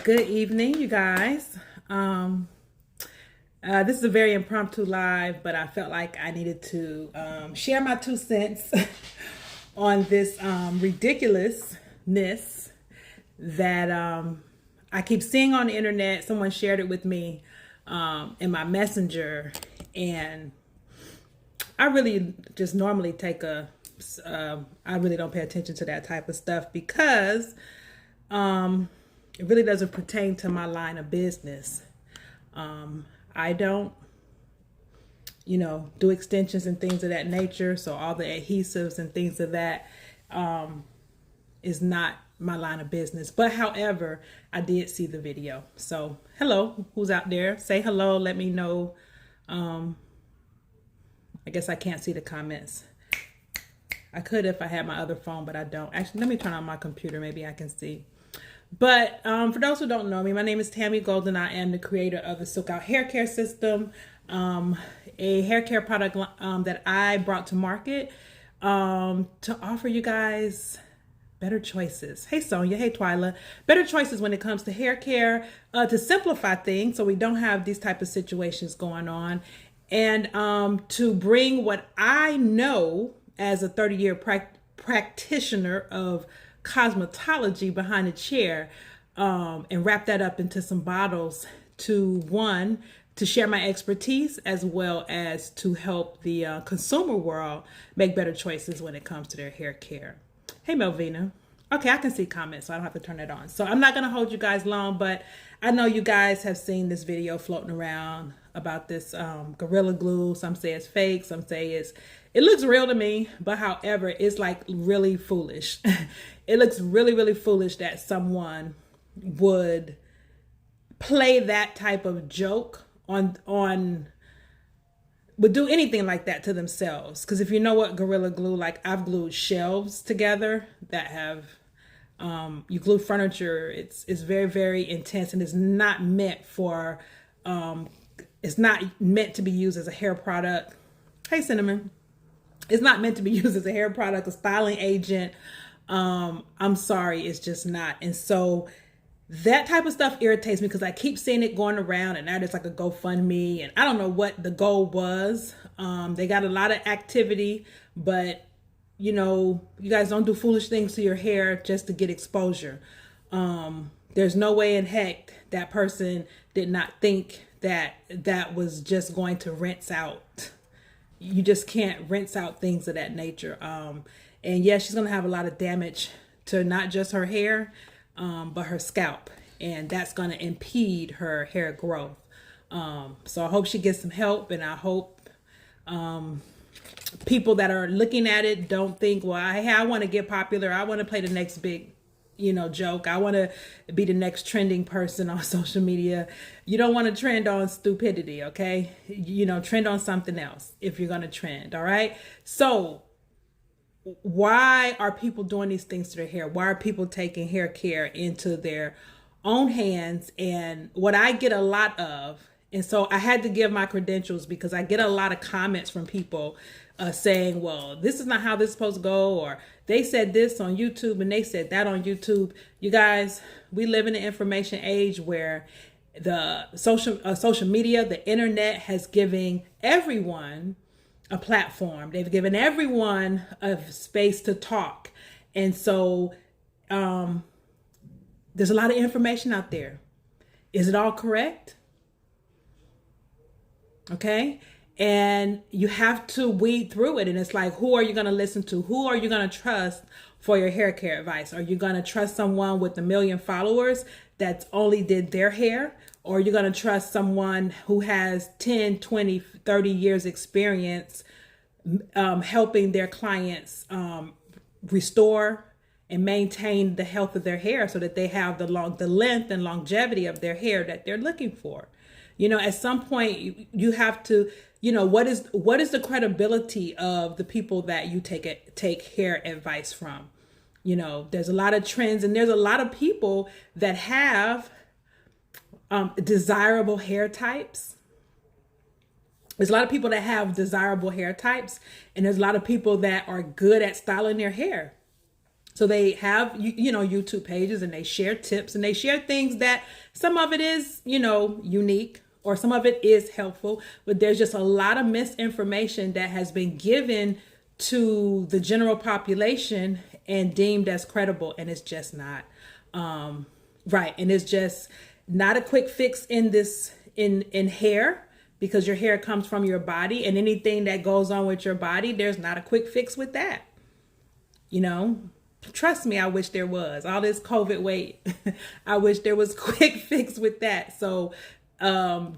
Good evening, you guys. This is a very impromptu live, but I felt like I needed to share my 2 cents on this ridiculousness that I keep seeing on the internet. Someone shared it with me in my messenger, and I really just normally I really don't pay attention to that type of stuff because it really doesn't pertain to my line of business. I don't, do extensions and things of that nature. So all the adhesives and things of that is not my line of business. But however, I did see the video. So hello, who's out there? Say hello. Let me know. I guess I can't see the comments. I could if I had my other phone, but I don't. Actually, let me turn on my computer. Maybe I can see. But for those who don't know me, my name is Tammy Golden. I am the creator of the Silk Out Hair Care System, a hair care product that I brought to market to offer you guys better choices. Hey, Sonia. Hey, Twyla. Better choices when it comes to hair care, to simplify things so we don't have these type of situations going on, and to bring what I know as a 30-year practitioner of cosmetology behind a chair, and wrap that up into some bottles to share my expertise as well as to help the consumer world make better choices when it comes to their hair care. Hey, Melvina. Okay, I can see comments, so I don't have to turn it on. So I'm not going to hold you guys long, but I know you guys have seen this video floating around about this Gorilla Glue. Some say it's fake, some say it looks real to me, but however, it's like really foolish. It looks really, really foolish that someone would play that type of joke would do anything like that to themselves. Because if you know what Gorilla Glue, like I've glued shelves together that have, you glue furniture, it's very, very intense, and it's not meant to be used as a hair product. Hey, Cinnamon. It's not meant to be used as a hair product, a styling agent. I'm sorry, it's just not. And so that type of stuff irritates me because I keep seeing it going around, and now there's like a GoFundMe, and I don't know what the goal was. They got a lot of activity, but you guys don't do foolish things to your hair just to get exposure. There's no way in heck that person did not think that was just going to rinse out. You just can't rinse out things of that nature. And yeah, she's going to have a lot of damage to not just her hair, but her scalp. And that's going to impede her hair growth. So I hope she gets some help, and I hope people that are looking at it don't think, well, I want to get popular. I want to play the next big joke. I want to be the next trending person on social media. You don't want to trend on stupidity, okay? Trend on something else if you're going to trend, all right? So why are people doing these things to their hair? Why are people taking hair care into their own hands? And what I get a lot of, and so I had to give my credentials because I get a lot of comments from people saying, well, this is not how this is supposed to go, or they said this on YouTube and they said that on YouTube. You guys, we live in an information age where the social media, the internet has given everyone a platform. They've given everyone a space to talk. And so there's a lot of information out there. Is it all correct? Okay. And you have to weed through it. And it's like, who are you going to listen to? Who are you going to trust for your hair care advice? Are you going to trust someone with 1 million followers that's only did their hair? Or are you going to trust someone who has 10, 20, 30 years experience helping their clients restore and maintain the health of their hair so that they have the length and longevity of their hair that they're looking for? At some point you have to, what is the credibility of the people that you take hair advice from? There's a lot of trends, and there's a lot of people that have desirable hair types. There's a lot of people that have desirable hair types, and there's a lot of people that are good at styling their hair. So they have, YouTube pages, and they share tips, and they share things that some of it is, unique, or some of it is helpful, but there's just a lot of misinformation that has been given to the general population and deemed as credible, and it's just not. Right. And it's just not a quick fix in hair, because your hair comes from your body, and anything that goes on with your body, there's not a quick fix with that. Trust me, I wish there was. All this COVID weight, I wish there was quick fix with that. So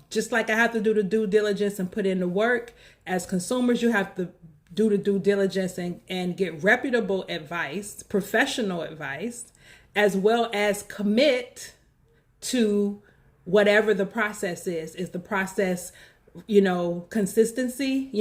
just like I have to do the due diligence and put in the work, as consumers, you have to do the due diligence and get reputable advice, professional advice, as well as commit to whatever the process is. Is the process, consistency,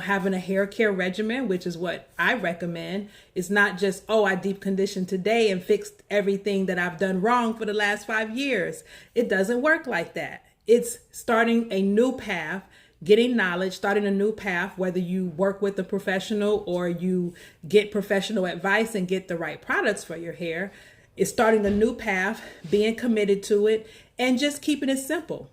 having a hair care regimen, which is what I recommend. It's not just, I deep conditioned today and fixed everything that I've done wrong for the last 5 years. It doesn't work like that. It's starting a new path, getting knowledge, starting a new path, whether you work with a professional or you get professional advice and get the right products for your hair. It's starting a new path, being committed to it, and just keeping it simple.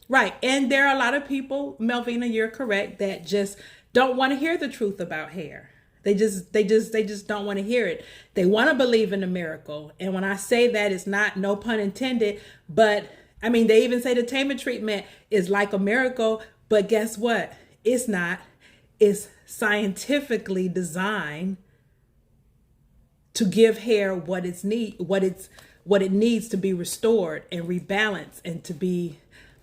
Right. And there are a lot of people, Melvina, you're correct, that just don't want to hear the truth about hair. They just don't want to hear it. They want to believe in a miracle. And when I say that, it's not, no pun intended, but I mean, they even say the Tamer treatment is like a miracle, but guess what? It's not. It's scientifically designed to give hair what it needs to be restored and rebalanced and to be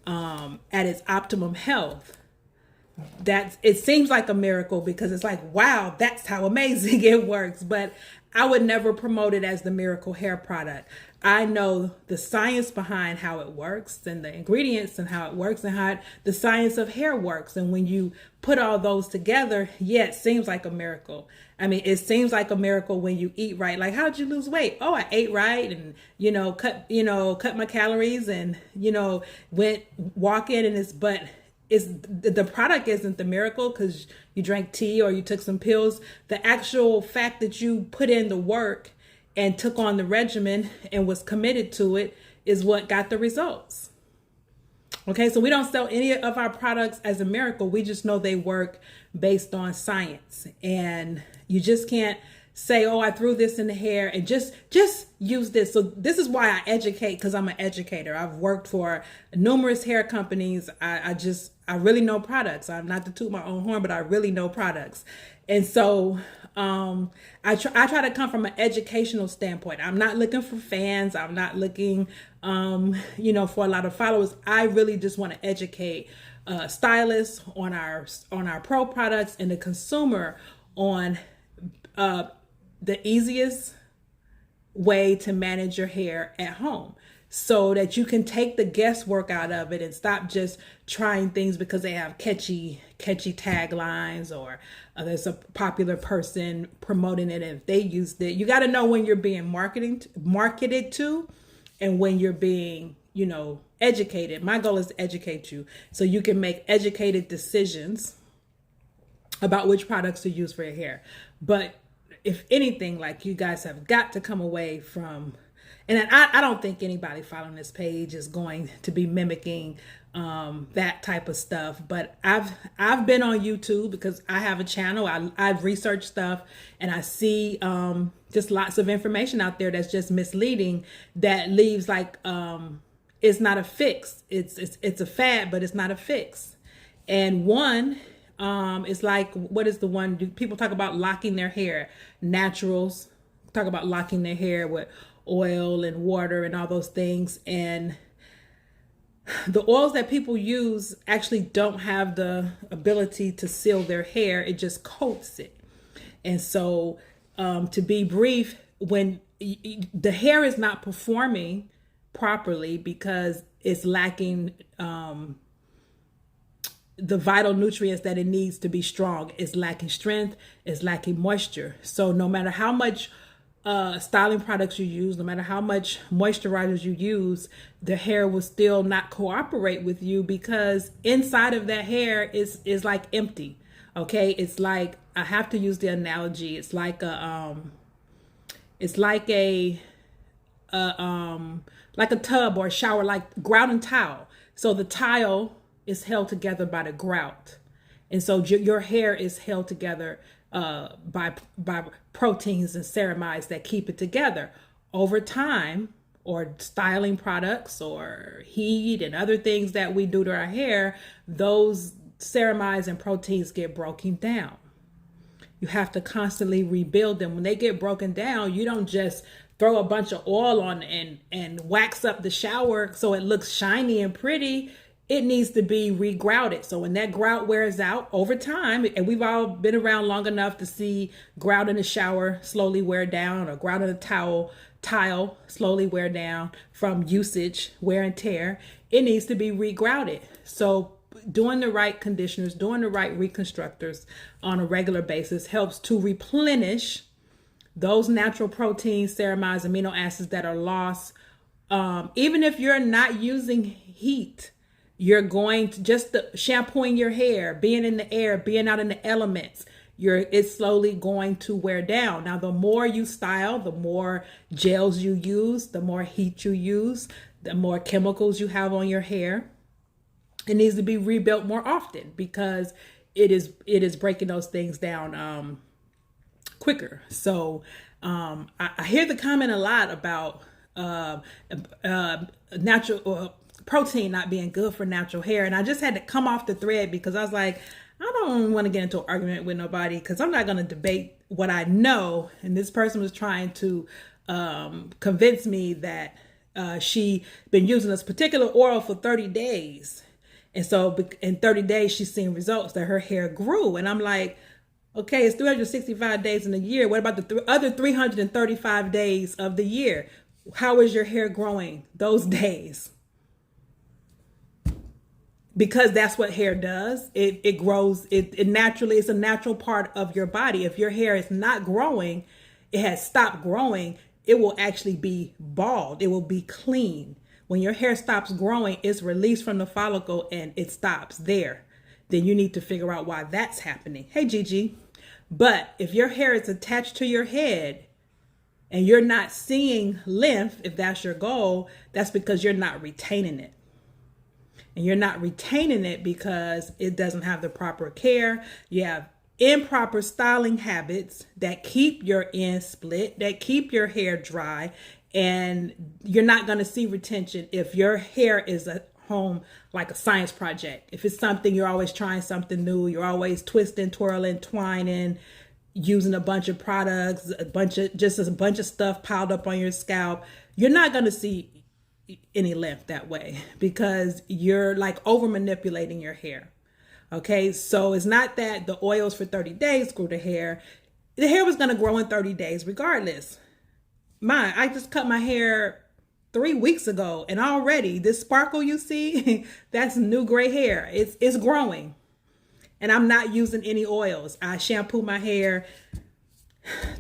at its optimum health. It seems like a miracle because it's like, wow, that's how amazing it works. But I would never promote it as the miracle hair product. I know the science behind how it works and the ingredients and how it works and how the science of hair works. And when you put all those together, it seems like a miracle. I mean, it seems like a miracle when you eat right. Like, how'd you lose weight? Oh, I ate right and, cut my calories and, went walking, and the product isn't the miracle because you drank tea or you took some pills. The actual fact that you put in the work and took on the regimen and was committed to it is what got the results. Okay, so we don't sell any of our products as a miracle. We just know they work based on science. And you just can't say, I threw this in the hair and just use this. So this is why I educate, because I'm an educator. I've worked for numerous hair companies. I really know products. I'm not to toot my own horn, but I really know products. And so I try to come from an educational standpoint. I'm not looking for fans. I'm not looking, for a lot of followers. I really just want to educate stylists on our pro products and the consumer on the easiest way to manage your hair at home, so that you can take the guesswork out of it and stop just trying things because they have catchy taglines, or there's a popular person promoting it and if they used it. You got to know when you're being marketed to and when you're being, educated. My goal is to educate you so you can make educated decisions about which products to use for your hair. But if anything, like, you guys have got to come away from, and I don't think anybody following this page is going to be mimicking that type of stuff. But I've been on YouTube because I have a channel. I've researched stuff and I see just lots of information out there that's just misleading, that leaves like it's not a fix. It's a fad, but it's not a fix. And one, it's like, what is the one? People talk about locking their hair. Naturals talk about locking their hair with oil and water and all those things. And the oils that people use actually don't have the ability to seal their hair. It just coats it. And so to be brief, when the hair is not performing properly because it's lacking the vital nutrients that it needs to be strong, it's lacking strength, it's lacking moisture. So no matter how much styling products you use, no matter how much moisturizers you use, the hair will still not cooperate with you, because inside of that hair is like empty. Okay, it's like, I have to use the analogy, it's like It's like a tub or a shower, like grout and towel. So the tile is held together by the grout, and so your hair is held together by proteins and ceramides that keep it together. Over time, or styling products or heat and other things that we do to our hair, those ceramides and proteins get broken down. You have to constantly rebuild them. When they get broken down, you don't just throw a bunch of oil on and wax up the shower so it looks shiny and pretty. It needs to be regrouted. So when that grout wears out over time, and we've all been around long enough to see grout in the shower slowly wear down, or grout in the tile slowly wear down from usage, wear and tear, it needs to be regrouted. So doing the right conditioners, doing the right reconstructors on a regular basis helps to replenish those natural proteins, ceramides, amino acids that are lost. Even if you're not using heat, you're going to just shampooing your hair, being in the air, being out in the elements, it's slowly going to wear down. Now, the more you style, the more gels you use, the more heat you use, the more chemicals you have on your hair. It needs to be rebuilt more often because it is breaking those things down quicker. So I hear the comment a lot about natural protein not being good for natural hair, and I just had to come off the thread because I was like, I don't want to get into an argument with nobody because I'm not going to debate what I know. And this person was trying to convince me that she been using this particular oil for 30 days. And so in 30 days, she's seen results that her hair grew. And I'm like, okay, it's 365 days in a year. What about the other 335 days of the year? How is your hair growing those days? Because that's what hair does. It grows. It naturally, it's a natural part of your body. If your hair is not growing, it has stopped growing, it will actually be bald. It will be clean. When your hair stops growing, it's released from the follicle and it stops there. Then you need to figure out why that's happening. Hey, Gigi. But if your hair is attached to your head and you're not seeing length, if that's your goal, that's because you're not retaining it. And you're not retaining it because it doesn't have the proper care. You have improper styling habits that keep your ends split, that keep your hair dry, and you're not going to see retention if your hair is at home like a science project. If it's something you're always trying something new, you're always twisting, twirling, twining, using a bunch of products, a bunch of stuff piled up on your scalp, you're not going to see any length that way because you're like over manipulating your hair. Okay, so it's not that the oils for 30 days grew the hair. The hair was going to grow in 30 days regardless. I just cut my hair 3 weeks ago and already this sparkle you see, that's new gray hair. It's growing. And I'm not using any oils. I shampoo my hair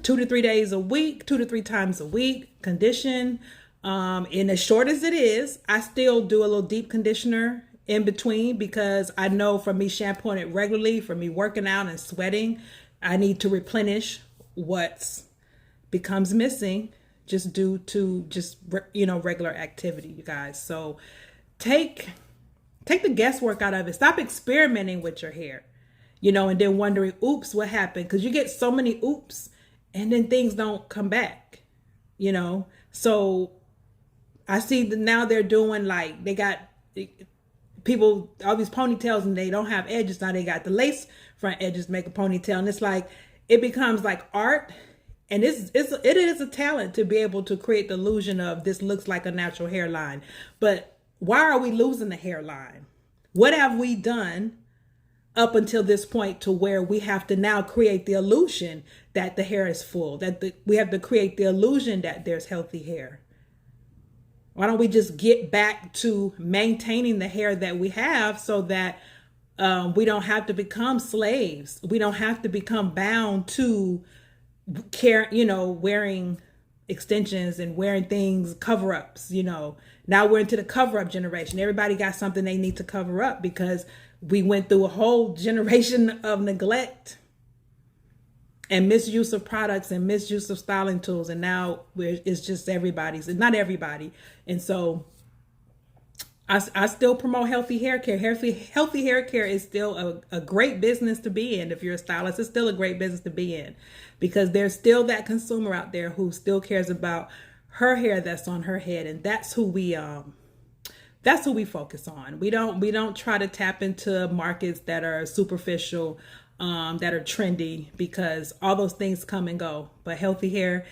2 to 3 days a week, 2 to 3 times a week, condition. And as short as it is, I still do a little deep conditioner in between because I know from me shampooing it regularly, from me working out and sweating, I need to replenish what becomes missing just due to regular activity, you guys. So take the guesswork out of it. Stop experimenting with your hair, and then wondering, oops, what happened? Because you get so many oops and then things don't come back, So I see that now they're doing like, they got people, all these ponytails and they don't have edges. Now they got the lace front edges to make a ponytail. And it's like, it becomes like art. And it is a talent to be able to create the illusion of this looks like a natural hairline. But why are we losing the hairline? What have we done up until this point to where we have to now create the illusion that the hair is full, we have to create the illusion that there's healthy hair? Why don't we just get back to maintaining the hair that we have so that we don't have to become slaves? We don't have to become bound to wearing extensions and wearing things, cover-ups, Now we're into the cover-up generation. Everybody got something they need to cover up because we went through a whole generation of neglect and misuse of products and misuse of styling tools. And now it's just everybody's, and not everybody. And so I still promote healthy hair care. Healthy hair care is still a great business to be in. If you're a stylist, it's still a great business to be in, because there's still that consumer out there who still cares about her hair that's on her head. And that's who we focus on. We don't try to tap into markets that are superficial, that are trendy, because all those things come and go. But healthy hair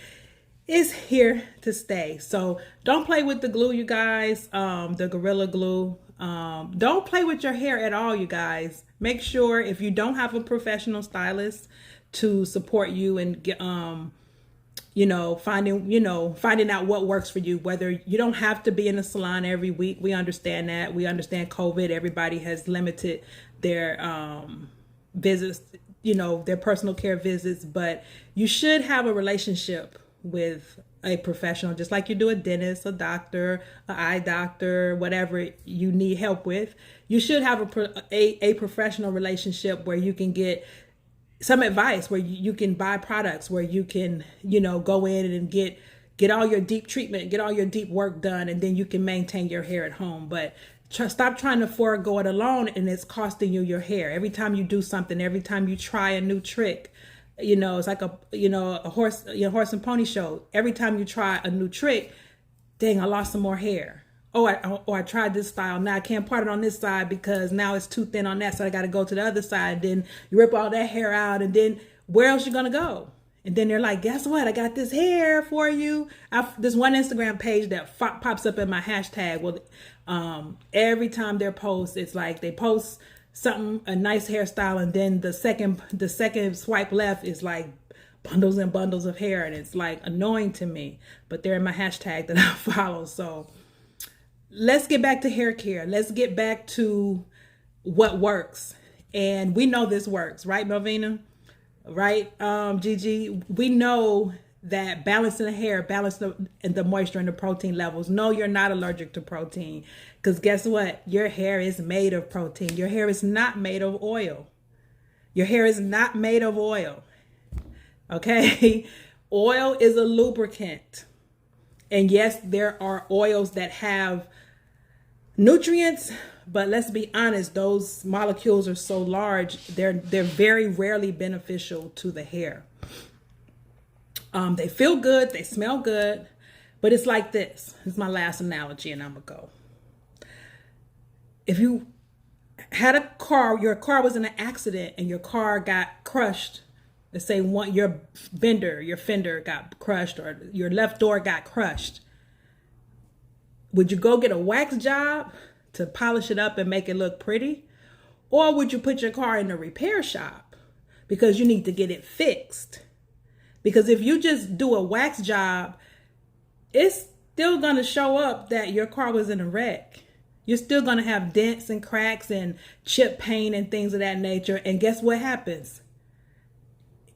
is here to stay. So don't play with the glue, you guys. The Gorilla Glue. Don't play with your hair at all, you guys. Make sure, if you don't have a professional stylist to support you and get, finding out what works for you, whether you don't have to be in a salon every week. We understand that. We understand COVID. Everybody has limited their visits, their personal care visits, but you should have a relationship with a professional, just like you do a dentist, a doctor, an eye doctor, whatever you need help with. You should have a professional relationship where you can get some advice, where you can buy products, where you can, go in and get all your deep treatment, get all your deep work done, and then you can maintain your hair at home. But stop trying to forego it alone, and it's costing you your hair. Every time you do something, every time you try a new trick, it's like a horse and pony show. Every time you try a new trick, dang, I lost some more hair. I tried this style. Now I can't part it on this side because now it's too thin on that. So I got to go to the other side. Then you rip all that hair out, and then where else you going to go? And then they're like, guess what? I got this hair for you. This one Instagram page that pops up in my hashtag. Well, every time they post, it's like they post something, a nice hairstyle, and then the second swipe left is like bundles and bundles of hair, and it's like annoying to me. But they're in my hashtag that I follow. So let's get back to hair care. Let's get back to what works. And we know this works, right, Melvina? Right, Gigi? We know that balancing the hair, balancing the moisture and the protein levels. No, you're not allergic to protein, because guess what? Your hair is made of protein. Your hair is not made of oil. Your hair is not made of oil. Okay? Oil is a lubricant. And yes, there are oils that have nutrients, but let's be honest, those molecules are so large, they're very rarely beneficial to the hair. They feel good, they smell good, but it's like this. This is my last analogy, and I'm gonna go. If you had a car, your car was in an accident and your car got crushed. Let's say your fender got crushed, or your left door got crushed. Would you go get a wax job to polish it up and make it look pretty? Or would you put your car in a repair shop because you need to get it fixed? Because if you just do a wax job, it's still going to show up that your car was in a wreck. You're still going to have dents and cracks and chip paint and things of that nature. And guess what happens?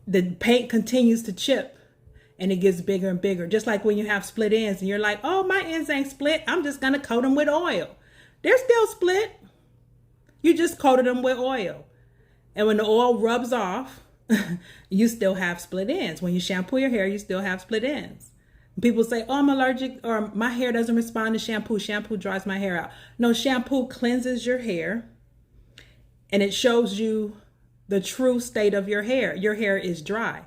The paint continues to chip and it gets bigger and bigger. Just like when you have split ends and you're like, oh, my ends ain't split. I'm just going to coat them with oil. They're still split. You just coated them with oil. And when the oil rubs off, you still have split ends. When you shampoo your hair, you still have split ends. People say, oh, I'm allergic, or my hair doesn't respond to shampoo. Shampoo dries my hair out. No, shampoo cleanses your hair and it shows you the true state of your hair. Your hair is dry.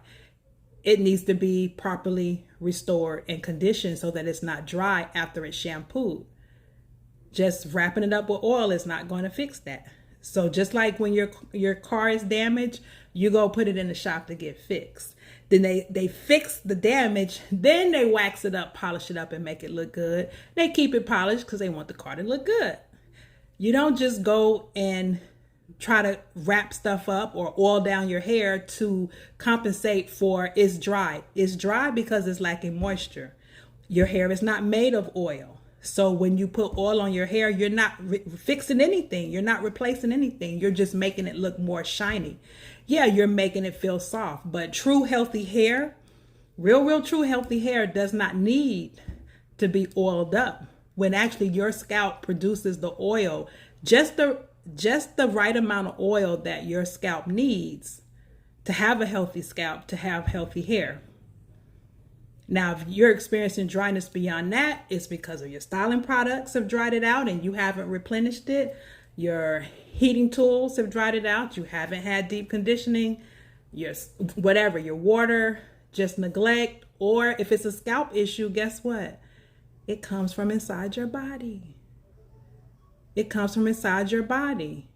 It needs to be properly restored and conditioned so that it's not dry after it's shampooed. Just wrapping it up with oil is not going to fix that. So just like when your car is damaged, you go put it in the shop to get fixed. Then they fix the damage, then they wax it up, polish it up, and make it look good. They keep it polished because they want the car to look good. You don't just go and try to wrap stuff up or oil down your hair to compensate for it's dry. It's dry because it's lacking moisture. Your hair is not made of oil. So when you put oil on your hair, you're not fixing anything. You're not replacing anything. You're just making it look more shiny. Yeah, you're making it feel soft, but true healthy hair, real true healthy hair does not need to be oiled up. When actually your scalp produces the oil, just the right amount of oil that your scalp needs to have a healthy scalp, to have healthy hair. Now, if you're experiencing dryness beyond that, it's because of your styling products have dried it out and you haven't replenished it. Your heating tools have dried it out. You haven't had deep conditioning. Your whatever, your water, just neglect. Or if it's a scalp issue, guess what? It comes from inside your body. It comes from inside your body.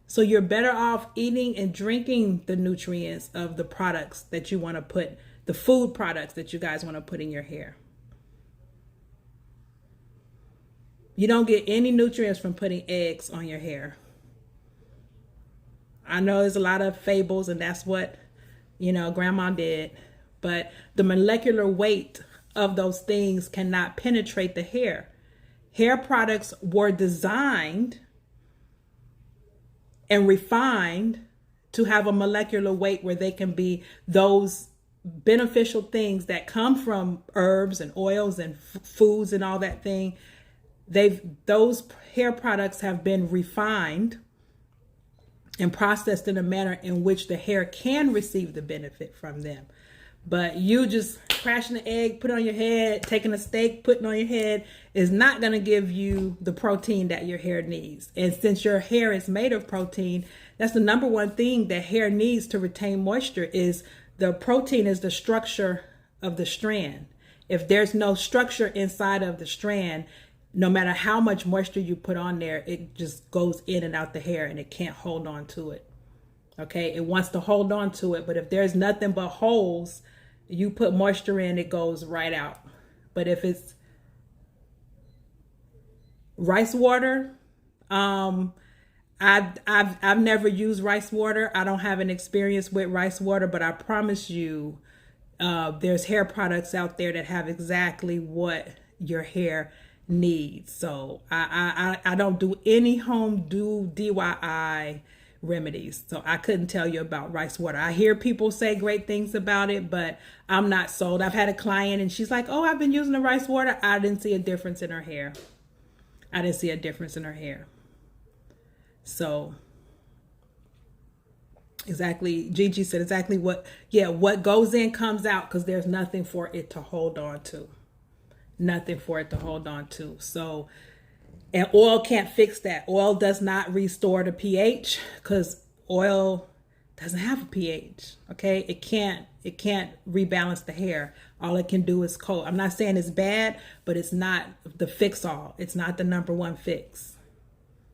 So you're better off eating and drinking the nutrients of the products that you want to put, the food products that you guys want to put in your hair. You don't get any nutrients from putting eggs on your hair. I know there's a lot of fables and that's what, grandma did, but the molecular weight of those things cannot penetrate the hair. Hair products were designed and refined to have a molecular weight where they can be those beneficial things that come from herbs and oils and foods and all that thing. Those hair products have been refined and processed in a manner in which the hair can receive the benefit from them. But you just crashing the egg, put it on your head, taking a steak, putting it on your head is not going to give you the protein that your hair needs. And since your hair is made of protein, that's the number one thing that hair needs to retain moisture is the protein is the structure of the strand. If there's no structure inside of the strand, no matter how much moisture you put on there, it just goes in and out the hair and it can't hold on to it. Okay, it wants to hold on to it, but if there's nothing but holes, you put moisture in, it goes right out. But if it's rice water, I've never used rice water. I don't have an experience with rice water, but I promise you, there's hair products out there that have exactly what your hair needs. So I don't do any home DIY remedies. So I couldn't tell you about rice water. I hear people say great things about it, but I'm not sold. I've had a client and she's like, oh, I've been using the rice water. I didn't see a difference in her hair. So exactly, Gigi said exactly what goes in comes out because there's nothing for it to hold on to. So, and oil can't fix that. Oil does not restore the pH because oil doesn't have a pH. Okay, it can't rebalance the hair. All it can do is coat. I'm not saying it's bad, but it's not the fix all. It's not the number one fix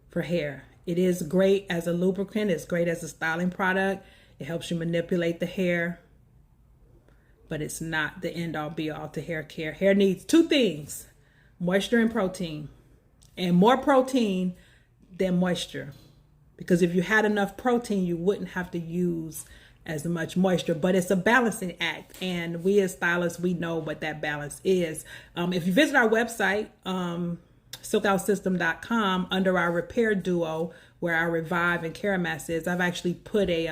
for hair. It is great as a lubricant. It's great as a styling product. It helps you manipulate the hair, but it's not the end all be all to hair care. Hair needs two things: moisture and protein. And more protein than moisture. Because if you had enough protein, you wouldn't have to use as much moisture. But it's a balancing act. And we as stylists, we know what that balance is. If you visit our website, silkoutsystem.com, under our repair duo, where our Revive and Keramass is, I've actually put a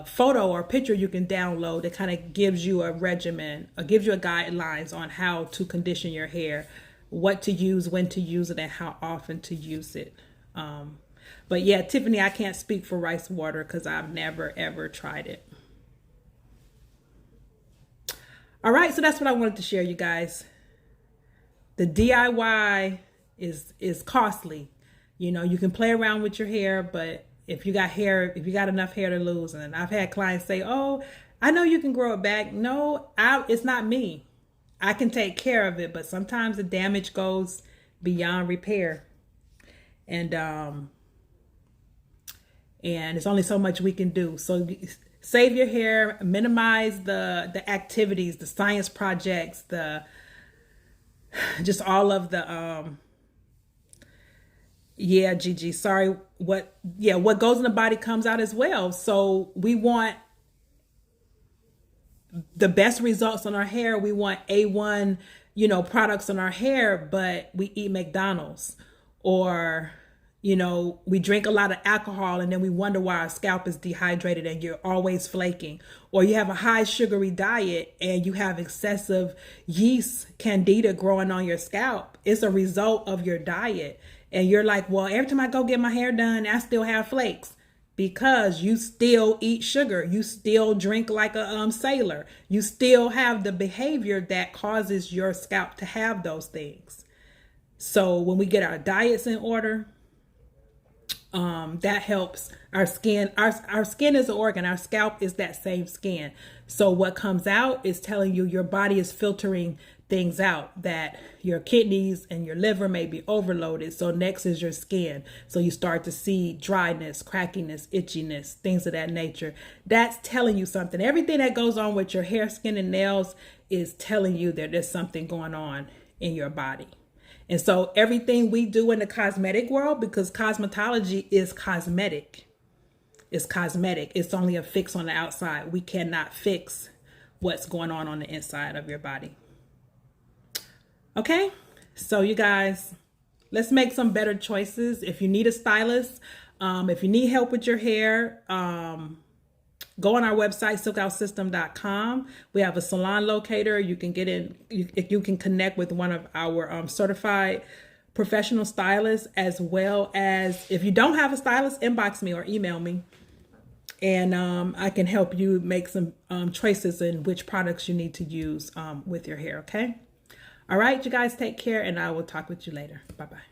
photo or picture you can download that kind of gives you a regimen or gives you a guidelines on how to condition your hair, what to use, when to use it, and how often to use it. But yeah, Tiffany, I can't speak for rice water because I've never ever tried it. All right, so that's what I wanted to share, you guys. The DIY is costly. You can play around with your hair, but if you got enough hair to lose, and I've had clients say, oh, I know you can grow it back. No, it's not me. I can take care of it, but sometimes the damage goes beyond repair. And it's only so much we can do. So save your hair, minimize the activities, the science projects, just all of the, yeah, Gigi, sorry. What goes in the body comes out as well. So we want the best results on our hair. We want A1, products on our hair, but we eat McDonald's, or, we drink a lot of alcohol and then we wonder why our scalp is dehydrated and you're always flaking, or you have a high sugary diet and you have excessive yeast candida growing on your scalp. It's a result of your diet. And you're like, well, every time I go get my hair done, I still have flakes. Because you still eat sugar, you still drink like a sailor, you still have the behavior that causes your scalp to have those things. So when we get our diets in order, that helps our skin. Our skin is an organ. Our scalp is that same skin. So what comes out is telling you your body is filtering things out, that your kidneys and your liver may be overloaded. So next is your skin. So you start to see dryness, crackiness, itchiness, things of that nature. That's telling you something. Everything that goes on with your hair, skin, and nails is telling you that there's something going on in your body. And so everything we do in the cosmetic world, because cosmetology is cosmetic, it's cosmetic. It's only a fix on the outside. We cannot fix what's going on the inside of your body. Okay, so you guys, let's make some better choices. If you need a stylist, if you need help with your hair, go on our website, silkoutssystem.com. We have a salon locator. You can get in, you can connect with one of our certified professional stylists, as well as if you don't have a stylist, inbox me or email me. And I can help you make some choices in which products you need to use with your hair, okay? All right, you guys take care, and I will talk with you later. Bye-bye.